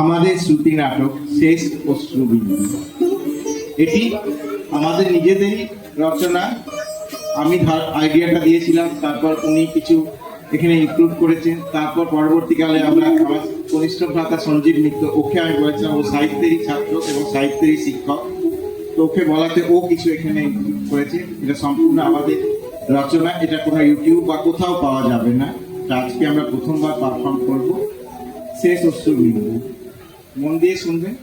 আমাদের শ্রুতি নাটক শেষ অশ্রুবিন্দু, এটি আমাদের নিজেদেরই রচনা। আমি আইডিয়াটা দিয়েছিলাম, তারপর উনি কিছু এখানে ইনক্লুড করেছেন। তারপর পরবর্তীকালে আমরা আমার কনিষ্ঠ ভ্রাতা সঞ্জীব মিত্র, ওকে আমি বলেছিলাম, ও সাহিত্যেরই ছাত্র এবং সাহিত্যেরই শিক্ষক, তো ওকে বলাতে ও কিছু এখানে ইনক্লুড করেছে। এটা সম্পূর্ণ আমাদের রচনা, এটা কোনো ইউটিউব বা কোথাও পাওয়া যাবে না। আজকে আমরা প্রথমবার পারফর্ম করব শেষ অশ্রুবিন্দু। মন দিয়ে শুনবেন।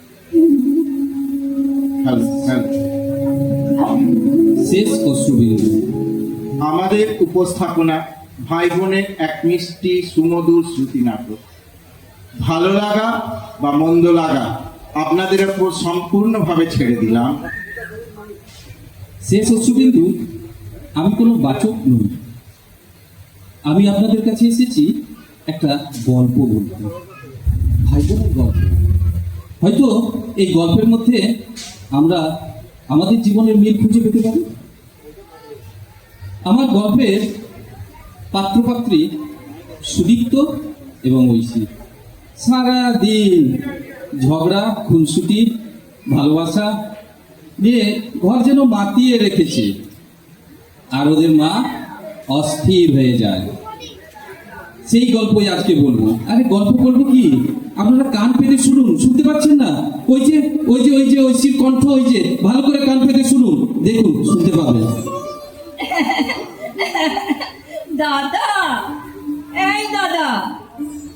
শেষ অশ্রুবিন্দু। আমাদের উপস্থাপনা ভাই বোনের এক মিষ্টি সুমধুর শ্রুতি নাটক। ভালো লাগা বা মন্দ লাগা আপনাদের উপর সম্পূর্ণভাবে ছেড়ে দিলাম। শেষ অশ্রুবিন্দু আমি কোনো বাচক নই, আমি আপনাদের কাছে এসেছি একটা গল্প বলতে, ভাই বোনের গল্প। হয়তো এই গল্পের মধ্যে আমরা আমাদের জীবনের মিল খুঁজে পেতে পারি। আমার গল্পের পাত্রপাত্রী সুদীপ্ত এবং ঐশী সারাদিন ঝগড়া, খুনসুটি, ভালোবাসা নিয়ে ঘর যেন মাতিয়ে রেখেছে, আর ওদের মা অস্থির হয়ে যায়। সেই গল্পই আজকে বলবো। আরে গল্প বলবো কি, আপনারা কান পেতে শুনুন। শুনতে পাচ্ছেন না? ওই যে ঐশীর কণ্ঠ, ওই যে ভালো করে কান পেতে শুনুন, দেখুন শুনতে পাবেন। দাদা, এই দাদা,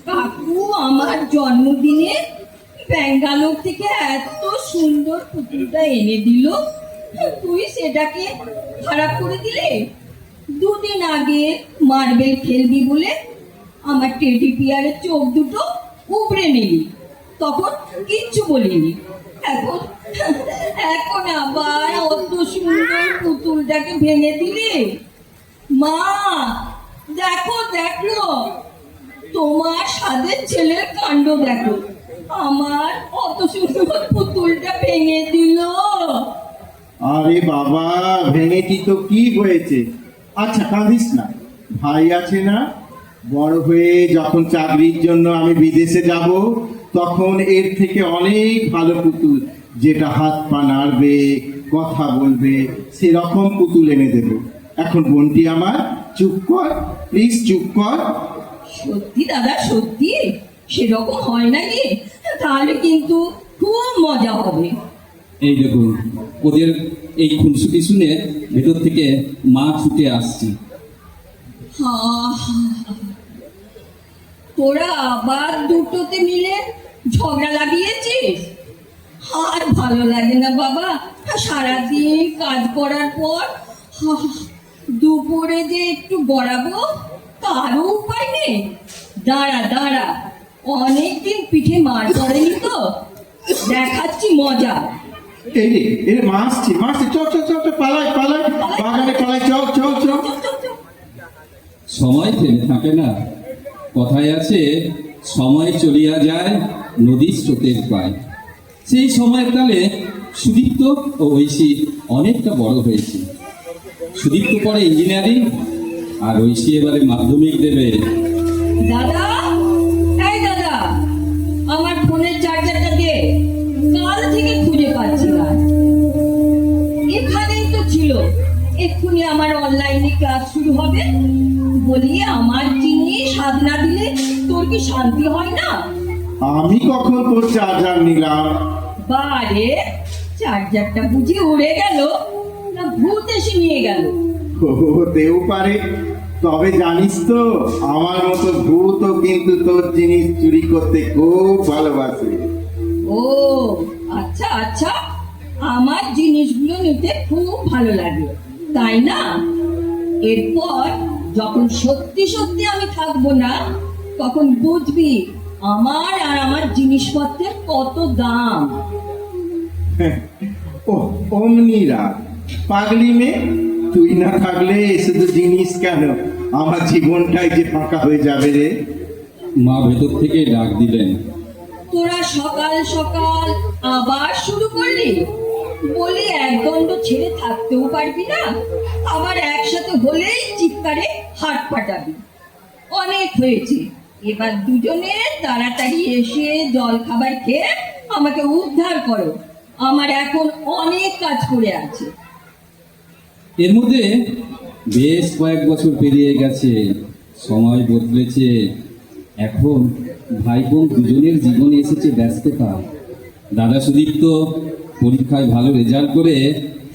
কাকু আমার জন্মদিনে ব্যাঙ্গালোর থেকে এত সুন্দর পুতুলটা এনে দিল, তুই সেটাকে খারাপ করে দিলে। দুদিন আগে মার্বেল খেলবি বলে আমার টেডি বিয়ারের চোখ দুটো উবড়ে নিলি, তখন কিচ্ছু বলিনি। এখন এখন আবার অত সুন্দর পুতুলটাকে ভেঙে দিলে। মা দেখো দেখো, তোমার সাদের ছেলের কাণ্ড দেখো, আমার অত সুন্দর পুতুলটা ভেঙে দিল। আরে বাবা, ভেঙেছি তো কি হয়েছে? আচ্ছা কাঁদিস না, ভাই আছে না। বড় হয়ে যখন চাকরির জন্য আমি বিদেশে যাব, তখন এর থেকে অনেক ভালো পুতুল, যেটা হাত পা নাড়বে, কথা বলবে, সেরকম পুতুল এনে দেবো। এখন বোনটি আমার, চুপ কর প্লিজ, চুপ কর। সত্যি দাদা, সত্যি সেরকম হয় নাকি? তাহলে কিন্তু খুব মজা হবে। এই দেখুন, ওদের এই খুনসুটি শুনে ভেতর থেকে মা ছুটে আসছে। তোরা আবার দুটোতে মিলে ঝগড়া লাগিয়েছিস? আর ভালো লাগে না বাবা, সারাদিন কাজ করার পর দুপুরে যে একটু গড়াবো তারও উপায় নেই। দাঁড়া দাঁড়া, অনেকদিন পিঠে মার পড়েনি তো, দেখাচ্ছি মজা। এই মা আসছে, মা আসছে, চল চল চল, পালাই পালাই, বাগানে পালাই, চল চল চল। সময় থেমে থাকে না, কথায় আছে সময় চলিয়া যায় নদীর স্রোতের পায়। সেই সময়ের কালে সুদীপ্ত ও ঐশী অনেকটা বড় হয়েছে। সুদীপ্ত পড়ে ইঞ্জিনিয়ারিং, আর ঐশী এবারে মাধ্যমিক দেবে। দাদা, এই দাদা, আমার ফোনের চার্জারটা দে, কাল থেকে খুঁজে পাচ্ছি না। এখানেই তো ছিল, এক্ষুনি আমার অনলাইনে ক্লাস শুরু হবে। বলি, আমার জিনিস হাত না দিলে তোর কি শান্তি হয় না? আমি কখন তোর চার্জার নিলাম? বারে, চার্জারটা বুঝি উড়ে গেল, না ভূত এসে নিয়ে গেল? হতেও পারে, তবে জানিস তো আমার মতো ভূতও কিন্তু তোর জিনিস চুরি করতে খুব ভালোবাসে। ও আচ্ছা আচ্ছা, আমার জিনিসগুলো নিতে খুব ভালো লাগে, তাই না? এরপর যখন সত্যি সত্যি আমি থাকবো না, তখন বুঝবি আমার আর আমার জিনিসপত্রের কত দাম। ও অমনি রাত, পাগলি মেয়ে, তুই না থাকলে শুধু জিনিস কেন, আমার জীবনটাই যে ফাঁকা হয়ে যাবে রে। মা ভেতর থেকে ডাক দিলেন। তোরা সকাল সকাল আবার শুরু করলি? বলি এক দণ্ড ছেড়ে থাকতেও পারবি না, আবার একসাথে হলেই চিৎকারে হাট পাটাবি। অনেক হয়েছে। এবার দুজনে তাড়াতাড়ি এসে জল খাবার খেয়ে আমাকে উদ্ধার করো। আমার এখন অনেক কাজ পড়ে আছে। এর মধ্যে বেশ কয়েক বছর পেরিয়ে গেছে, সময় বদলেছে। এখন ভাই বোন দুজনের জীবনে এসেছে ব্যস্ততা। দাদা সুদীপ্ত পরীক্ষায় ভালো রেজাল্ট করে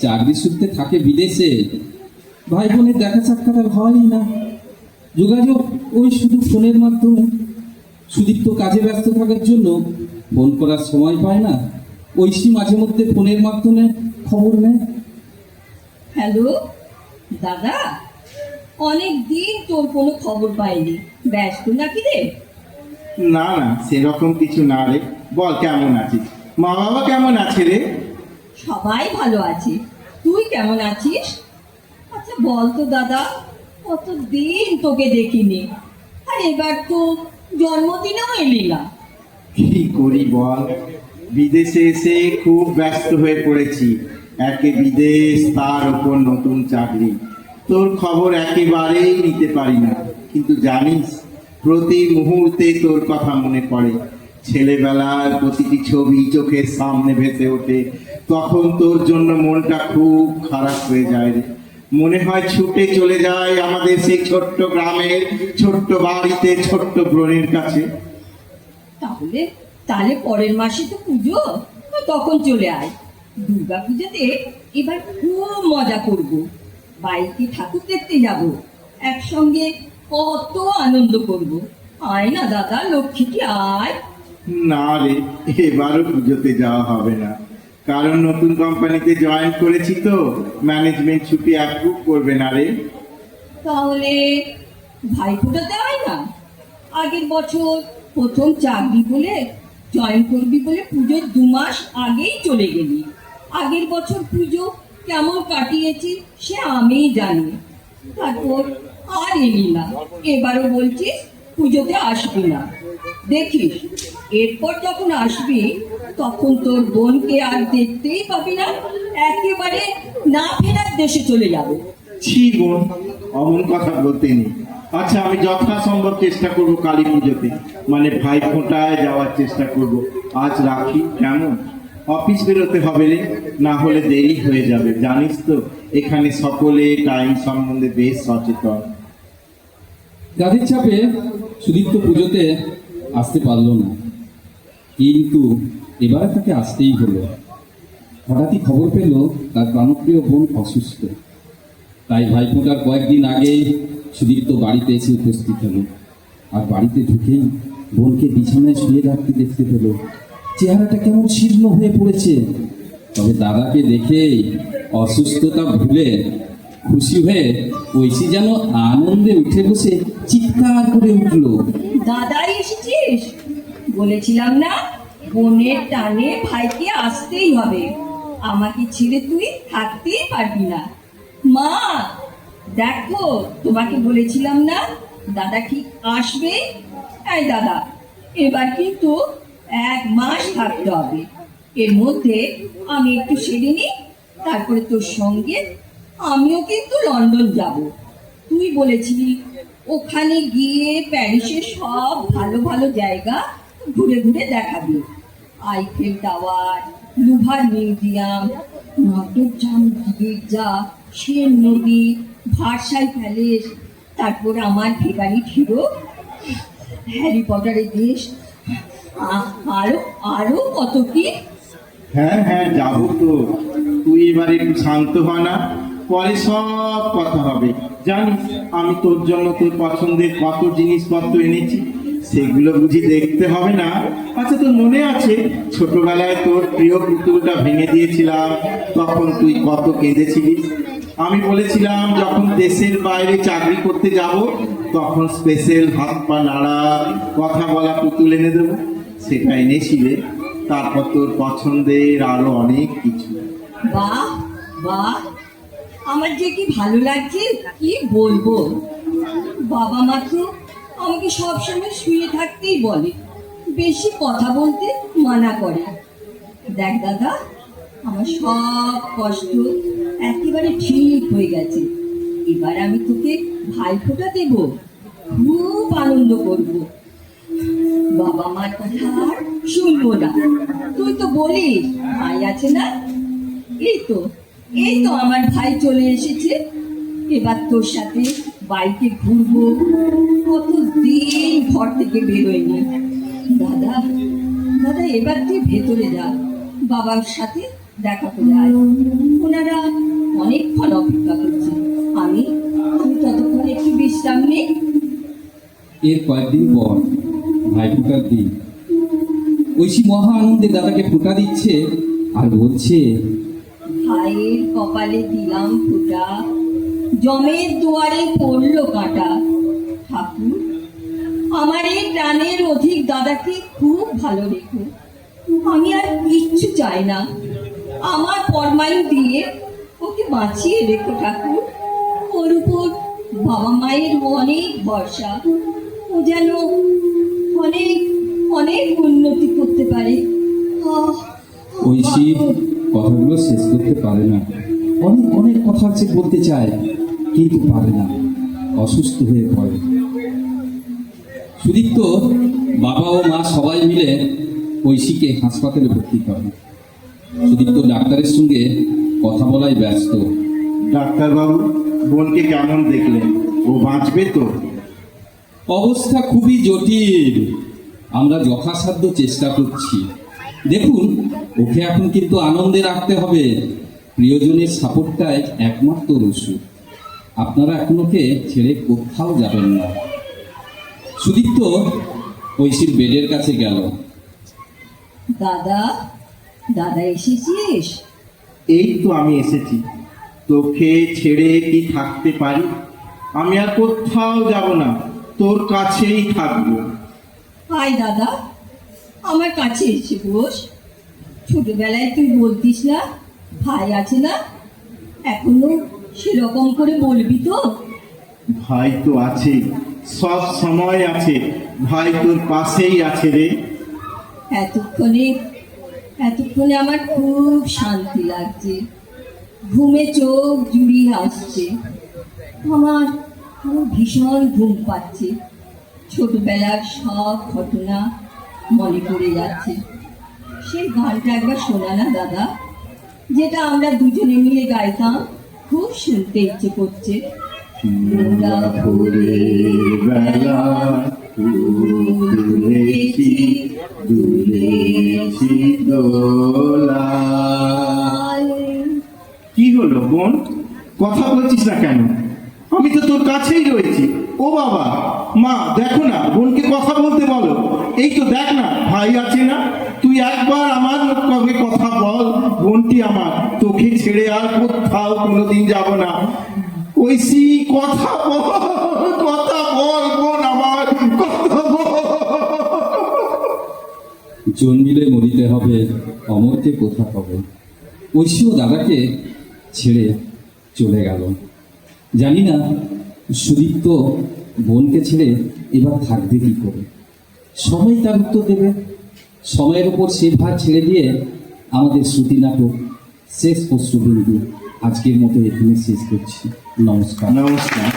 চাকরি সূত্রে থাকে বিদেশে। ভাই বোনের দেখা সাক্ষাৎ আর হয়ই না, যোগাযোগ ওই শুধু ফোনের মাধ্যমে। সুদীপ্ত কাজে ব্যস্ত থাকার জন্য ফোন করার সময় পায় না, ঐশী মাঝে মধ্যে ফোনের মাধ্যমে খবর নেয়। হ্যালো দাদা, অনেক দিন তোর কোনো খবর পাইনি, ব্যস্ত নাকি রে? না না, সেরকম কিছু না রে। বল কেমন আছিস? মা বাবা কেমন আছে রে? সবাই ভালো আছে, তুই কেমন আছিস? আচ্ছা বল তো দাদা, কতদিন তোকে দেখিনি, আর এবার তো জন্মদিনেও এলি না। কি করি বল, বিদেশে এসে খুব ব্যস্ত হয়ে পড়েছি। একে বিদেশ, তার উপর নতুন চাকরি। তোর খবর একেবারেই নিতে পারি না, কিন্তু জানিস প্রতি মুহূর্তে তোর কথা মনে পড়ে। ছেলেবেলার প্রতিটি ছবি চোখের সামনে ভেসে ওঠে, তখন তোর জন্য মনটা খুব খারাপ হয়ে যায় রে। মনে হয় ছুটে চলে যায় আমাদের সেই ছোট্ট গ্রামের ছোট্ট বাড়িতে, ছোট্ট বোনের কাছে। তাহলে তাহলে পরের মাসে তো পুজো, তখন চলে আয়। দুর্গা পুজোতে এবার খুব মজা করব, বাইকে ঠাকুর দেখতে যাব, একসঙ্গে কত আনন্দ করব। আয় না দাদা, লক্ষ্মীটি আয়। না রে, এবারও পুজোতে যাওয়া হবে না, কারণ নতুন কোম্পানিতে জয়েন করেছি তো, ম্যানেজমেন্ট ছুটি অ্যাপ্রুভ করবে না রে। তাহলে ভাইফোঁটাতে আয় না। আগের বছর প্রথম চাকরি বলে জয়েন করবি বলে পুজোর 2 মাস আগেই চলে গেলি। আগের বছর পুজো কেমন কাটিয়েছি সে আমিই জানি, তারপর আর এলি না। এবারও বলছিস পুজোতে আসবি না। দেখিস এরপর যখন আসবি তখন তোর বোনকে আর দেখতেই পাবি না, একেবারে না ফেরার দেশে চলে যাবে। ছি বোন, অমন কথা বলতে নেই। আচ্ছা, আমি যথাসম্ভব চেষ্টা করব কালী পুজোতে, মানে ভাই ফোঁটায় যাওয়ার চেষ্টা করব। আজ রাখি, কেমন? অফিস বেরোতে হবে রে, না হলে দেরি হয়ে যাবে। জানিস তো এখানে সকলে টাইম সম্বন্ধে বেশ সচেতন। কাজের চাপে সুদীপ্ত পুজোতে আসতে পারলো না, কিন্তু এবারে তাকে আসতেই হলো। হঠাৎই খবর পেল তার প্রাণপ্রিয় বোন অসুস্থ। তাই ভাইফোঁটার কয়েকদিন আগে সুদীপ্ত বাড়িতে এসে উপস্থিত হলো। আর বাড়িতে ঢুকেই বোনকে বিছানায় শুয়ে রাখতে দেখতে পেল। চেহারাটা কেমন শীর্ণ হয়ে পড়েছে, তবে দাদাকে দেখেই অসুস্থতা ভুলে খুশি হয়ে ঐশী যেন আনন্দে উঠে বসে চিৎকার করে উঠল। দাদাই এসেছিস? বলেছিলাম না বোনের টানে ভাইকে আসতেই হবে, আমাকে ছেড়ে তুই থাকতেই পারবি না। মা দেখো, তোমাকে বলেছিলাম না দাদা ঠিক আসবে। এই দাদা, এবার কিন্তু 1 মাস থাকতে হবে। এর মধ্যে আমি একটু সেরে নিই, তারপরে তোর সঙ্গে আমিও কিন্তু লন্ডন যাব। তুই বলেছিলি ওখানে গিয়ে প্যারিসের সব ভালো ভালো জায়গা ঘুরে ঘুরে দেখাবি। Eiffel tower, Louvre museum, Notre Dame গির্জা, সেন নদী, ভার্সাই প্যালেস, তারপর আমার ফেভারিট হিরো হ্যারি পটারের দেশ, আরো আরো কত কি। হ্যাঁ হ্যাঁ, যাবো তো। তুই এবার একটু শান্ত হ না, পরে সব কথা হবে। জানিস আমি তোর জন্য তোর পছন্দের কত জিনিসপত্র এনেছি, সেগুলো বুঝি দেখতে হবে না? আচ্ছা, তোর মনে আছে ছোটবেলায় তোর প্রিয় পুতুলটা ভেঙে দিয়েছিলাম, তখন তুই কত কেঁদেছিলিস? আমি বলেছিলাম যখন দেশের বাইরে চাকরি করতে যাব তখন স্পেশাল হাত পা নাড়া কথা বলা পুতুল এনে দেবো। সেটা এনেছিলে। তারপর তোর পছন্দের আরো অনেক কিছু। বাহ বাহ, আমার যে কি ভালো লাগছে কি বলবো। বাবা মা তো আমাকে সবসময় শুয়ে থাকতেই বলে, বেশি কথা বলতে মানা করে। দেখ দাদা, আমার সব কষ্ট একেবারে ঠিক হয়ে গেছে। এবার আমি তোকে ভাইফোঁটা দেব, খুব আনন্দ করব। বাবা মার কথা আর শুনবো না। তুই তো বলিস ভাই আছে না? এই তো আমার ভাই চলে এসেছে। এবার তোর সাথে বাইকে ঘুরবো। কতদিন ঘর থেকে বেরোয়নি। দাদা দাদা এবার তুই ভেতরে যা, বাবার সাথে দেখা করে আয়। ওনারা অনেকক্ষণ অপেক্ষা করছে। আমি ততক্ষণ একটু বিশ্রাম নিই। এর কয়েকদিন পর ভাইফোঁটার দিন। ঐশী মহা আনন্দে দাদাকে ফোঁটা দিচ্ছে আর বলছে, ভাইয়ের কপালে দিলাম ফোঁটা, জমের দুয়ারে পড়লো কাঁটা। ঠাকুর আমার এই প্রাণের অধিক দাদাকে খুব ভালো রেখো। আমি আর কিচ্ছু চাই না। আমার পরমায়ু দিয়ে ওকে বাঁচিয়ে রেখো ঠাকুর। ওর উপর বাবা মায়ের অনেক ভরসা। ও যেন অনেক অনেক উন্নতি করতে পারে। ঐশী কথাগুলো শেষ করতে পারে না। অনেক অনেক কথা সে বলতে চায়, কিন্তু পারে না, অসুস্থ হয়ে পড়ে। সুদীপ্ত বাবা ও মা সবাই মিলে ঐশীকে হাসপাতালে ভর্তি করে। সুদীপ্ত ডাক্তারের সঙ্গে কথা বলায় ব্যস্ত। ডাক্তারবাবু, বোনকে কেমন দেখলেন? ও বাঁচবে তো? অবস্থা খুবই জটিল। আমরা যথাসাধ্য চেষ্টা করছি। দেখুন, ওকে এখন কিন্তু আনন্দে রাখতে হবে। প্রিয়জনের সাপোর্টটাই একমাত্র ওষুধ। আপনারা এখন ওকে ছেড়ে কোথাও যাবেন না। সুদীপ্ত ঐশীর বেডের কাছে গেল। দাদা দাদা এসেছিস? এই তো আমি এসেছি। তোকে ছেড়ে কি থাকতে পারি? আমি আর কোথাও যাব না, তোর কাছেই থাকবো। আয় দাদা, আমার কাছে এসে বস। ছোটবেলায় তুই বলতিস না ভাই আছে না? এখনো সেরকম করে বলবি তো? ভাই তো আছে, সব সময় আছে। ভাই তোর পাশেই আছে রে। এতক্ষণে আমার খুব শান্তি লাগছে। ঘুমে চোখ জুড়িয়ে আসছে। আমার ভীষণ ঘুম পাচ্ছে। ছোটবেলার সব ঘটনা মনে পড়ে যাচ্ছে। সেই গানটা একবার শোনা না দাদা, যেটা আমরা দুজনে মিলে গাইতাম। খুব শুনতে ইচ্ছে করছে। বেলা তুলেছি দুলেছি দোলা। কি হলো বোন, কথা বলছিস না কেন? আমি তো তোর কাছেই রয়েছি। ও বাবা, মা দেখো না, বোনকে কথা বলতে বলো। এই তো দেখ না, ভাই আছে না? তুই একবার আমার সঙ্গে কথা বল। বোনটি আমার, তোকে ছেড়ে আর কোথাও কোনোদিন যাব না। ঐশী কথা বল, কথা বল বোন আমার, কথা বল। জন্মিলে মরিতে হবে, অমরকে কোথা পাবে। ঐশীও দাদাকে ছেড়ে চলে গেল। জানি না সুদীপ্ত বোনকে ছেড়ে এবার থাকবে কি করে। সময় তার উত্তর দেবে। সময়ের উপর সে ভার ছেড়ে দিয়ে আমাদের শ্রুতি নাটক শেষ অশ্রুবিন্দু আজকের মতো এখানে শেষ করছি। নমস্কার। নমস্কার।